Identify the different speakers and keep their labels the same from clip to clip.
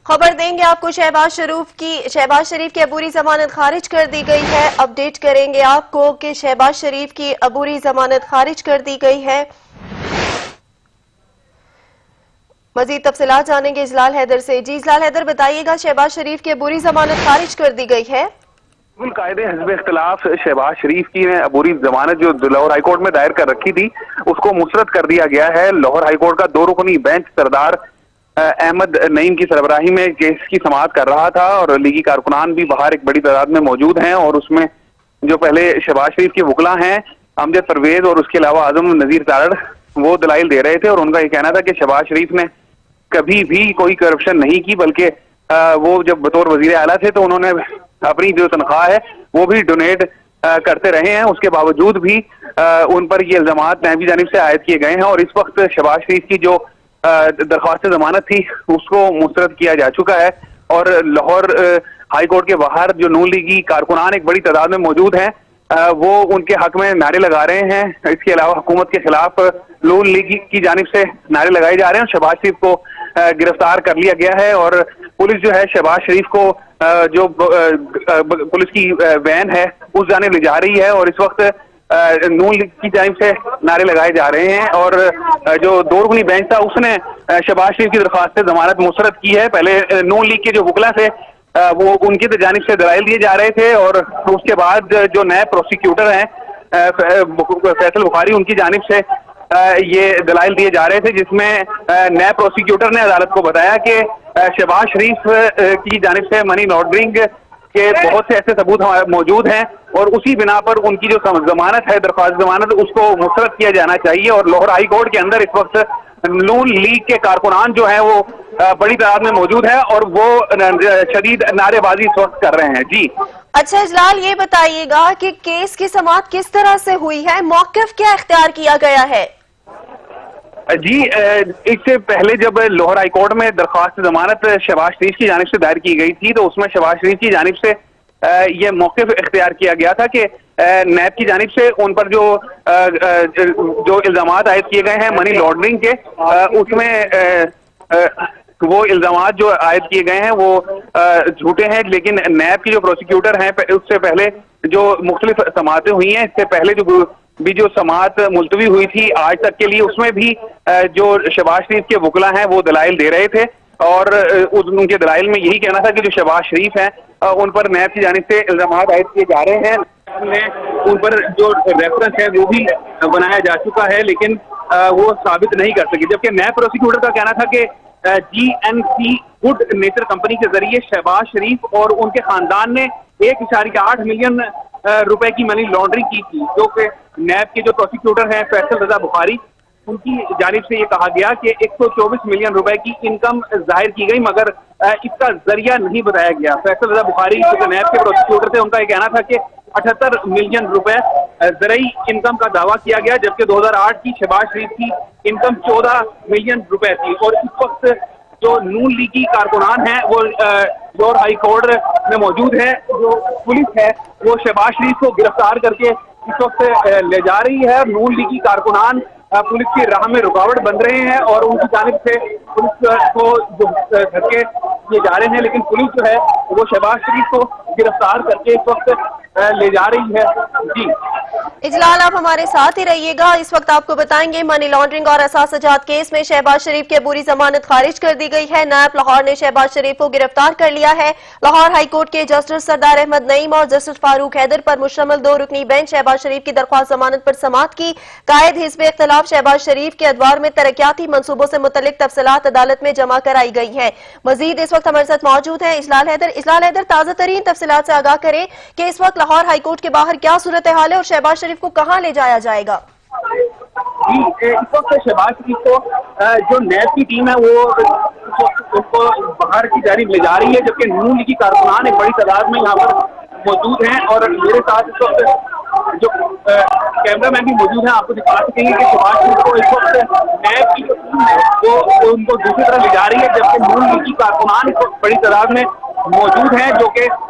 Speaker 1: خبر دیں گے آپ کو شہباز شریف کی عبوری ضمانت خارج کر دی گئی ہے. اپڈیٹ کریں گے آپ کو کہ شہباز شریف کی عبوری ضمانت خارج کر دی گئی ہے. مزید تفصیلات جانیں گے اجلال حیدر سے. جی اجلال حیدر بتائیے گا، شہباز شریف کی عبوری ضمانت خارج کر دی گئی ہے.
Speaker 2: قائد حزب اختلاف شہباز شریف کی عبوری ضمانت جو لاہور ہائی کورٹ میں دائر کر رکھی تھی اس کو مسترد کر دیا گیا ہے. لاہور ہائی کورٹ کا 2 رکنی بینچ سردار احمد نعیم کی سربراہی میں کیس کی سماعت کر رہا تھا اور لیگی کارکنان بھی باہر ایک بڑی تعداد میں موجود ہیں. اور اس میں جو پہلے شہباز شریف کے وکلا ہیں امجد پرویز اور اس کے علاوہ اعظم نذیر تارڑ، وہ دلائل دے رہے تھے اور ان کا یہ کہنا تھا کہ شہباز شریف نے کبھی بھی کوئی کرپشن نہیں کی، بلکہ وہ جب بطور وزیر اعلیٰ تھے تو انہوں نے اپنی جو تنخواہ ہے وہ بھی ڈونیٹ کرتے رہے ہیں. اس کے باوجود بھی ان پر یہ الزامات نیب کی جانب سے عائد کیے گئے ہیں اور اس وقت شہباز شریف کی جو درخواست ضمانت تھی اس کو مسترد کیا جا چکا ہے. اور لاہور ہائی کورٹ کے باہر جو نون لیگی کارکنان ایک بڑی تعداد میں موجود ہیں وہ ان کے حق میں نعرے لگا رہے ہیں. اس کے علاوہ حکومت کے خلاف نون لیگ کی جانب سے نعرے لگائے جا رہے ہیں. شہباز شریف کو گرفتار کر لیا گیا ہے اور پولیس جو ہے شہباز شریف کو جو پولیس کی وین ہے اس جانب لے جا رہی ہے اور اس وقت نون لیگ کی جانب سے نعرے لگائے جا رہے ہیں. اور جو 2 رکنی بینچ تھا اس نے شہباز شریف کی درخواست ضمانت مسترد کی ہے. پہلے نون لیگ کے جو وکلا تھے وہ ان کی جانب سے دلائل دیے جا رہے تھے اور اس کے بعد جو نئے پروسیکیوٹر ہیں فیصل بخاری، ان کی جانب سے یہ دلائل دیے جا رہے تھے، جس میں نئے پروسیکیوٹر نے عدالت کو بتایا کہ شہباز شریف کی جانب سے منی لانڈرنگ کے بہت سے ایسے ثبوت موجود ہیں اور اسی بنا پر ان کی جو ضمانت ہے درخواست ضمانت اس کو مسترد کیا جانا چاہیے. اور لاہور ہائی کورٹ کے اندر اس وقت نون لیگ کے کارکنان جو ہیں وہ بڑی تعداد میں موجود ہیں اور وہ شدید نعرے بازی اس وقت کر رہے ہیں. جی
Speaker 1: اچھا اجلال، یہ بتائیے گا کہ کیس کی سماعت کس طرح سے ہوئی ہے، موقف کیا اختیار کیا گیا ہے؟
Speaker 2: جی اس سے پہلے جب لاہور ہائی کورٹ میں درخواست ضمانت شہباز شریف کی جانب سے دائر کی گئی تھی تو اس میں شہباز شریف کی جانب سے یہ موقف اختیار کیا گیا تھا کہ نیب کی جانب سے ان پر جو الزامات عائد کیے گئے ہیں منی لانڈرنگ کے، اس میں وہ الزامات جو عائد کیے گئے ہیں وہ جھوٹے ہیں. لیکن نیب کی جو پروسیکیوٹر ہیں اس سے پہلے جو مختلف سماعتیں ہوئی ہیں، اس سے پہلے جو سماعت ملتوی ہوئی تھی آج تک کے لیے، اس میں بھی جو شہباز شریف کے وکلا ہیں وہ دلائل دے رہے تھے اور ان کے دلائل میں یہی کہنا تھا کہ جو شہباز شریف ہیں ان پر نیب کی جانب سے الزامات عائد کیے جا رہے ہیں. ان پر جو ریفرنس ہے وہ بھی بنایا جا چکا ہے لیکن وہ ثابت نہیں کر سکے. جبکہ نیب پروسیکیوٹر کا کہنا تھا کہ GNC گڈ نیچر کمپنی کے ذریعے شہباز شریف اور ان کے خاندان نے 1.8 ملین روپے کی منی لانڈرنگ کی تھی. جو کہ نیب کے جو پروسیکیوٹر ہیں فیصل رضا بخاری، ان کی جانب سے یہ کہا گیا کہ 124 ملین روپے کی انکم ظاہر کی گئی مگر اس کا ذریعہ نہیں بتایا گیا. فیصل رضا بخاری جو نیب کے پروسیکیوٹر تھے ان کا یہ کہنا تھا کہ 78 ملین روپے زرعی انکم کا دعویٰ کیا گیا، جبکہ 2008 کی شہباز شریف کی انکم 14 ملین روپے تھی. اور اس وقت جو نون لیگی کارکنان ہیں وہ لاہور ہائی کورٹ میں موجود ہے. جو پولیس ہے وہ شہباز شریف کو گرفتار کر کے اس وقت لے جا رہی ہے. نون لیگی کارکنان پولیس کی راہ میں رکاوٹ بن رہے ہیں اور ان کی جانب سے پولیس کو دھکے دیے جا رہے ہیں، لیکن پولیس جو ہے وہ شہباز شریف کو گرفتار کر کے اس وقت لے جا رہی ہے. جی
Speaker 1: اجلال، آپ ہمارے ساتھ ہی رہیے گا. اس وقت آپ کو بتائیں گے منی لانڈرنگ اور اثاثہ جات کیس میں شہباز شریف کی عبوری ضمانت خارج کر دی گئی ہے. نیب لاہور نے شہباز شریف کو گرفتار کر لیا ہے. لاہور ہائی کورٹ کے جسٹس سردار احمد نعیم اور جسٹس فاروق حیدر پر مشتمل 2 رکنی بینچ شہباز شریف کی درخواست ضمانت پر سماعت کی. قائد حزب اختلاف شہباز شریف کے ادوار میں ترقیاتی منصوبوں سے متعلق تفصیلات عدالت میں جمع کرائی گئی ہیں. مزید اس وقت ہمارے ساتھ موجود ہیں اجلال حیدر. تازہ ترین تفصیلات سے آگاہ کریں کہ اس وقت لاہور ہائی کورٹ کے باہر کیا صورتحال ہے اور شہباز شریف کو کہاں لے جایا جائے گا؟
Speaker 2: جی اس وقت شہباز شریف کو جو نیب کی ٹیم ہے وہ اس کو باہر کی جانب لے جا رہی ہے، جبکہ نون لیگی کارکنان ایک بڑی تعداد میں یہاں پر موجود ہیں. اور میرے ساتھ اس وقت جو کیمرہ مین بھی موجود ہیں، آپ کو دکھا سکیں گے کہ شہباز شریف کو اس وقت نیب کی جو ٹیم ہے وہ ان کو دوسری طرف لے جا رہی ہے، جبکہ نون لیگی کارکنان اس وقت بڑی تعداد میں موجود ہیں جو کہ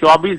Speaker 3: 24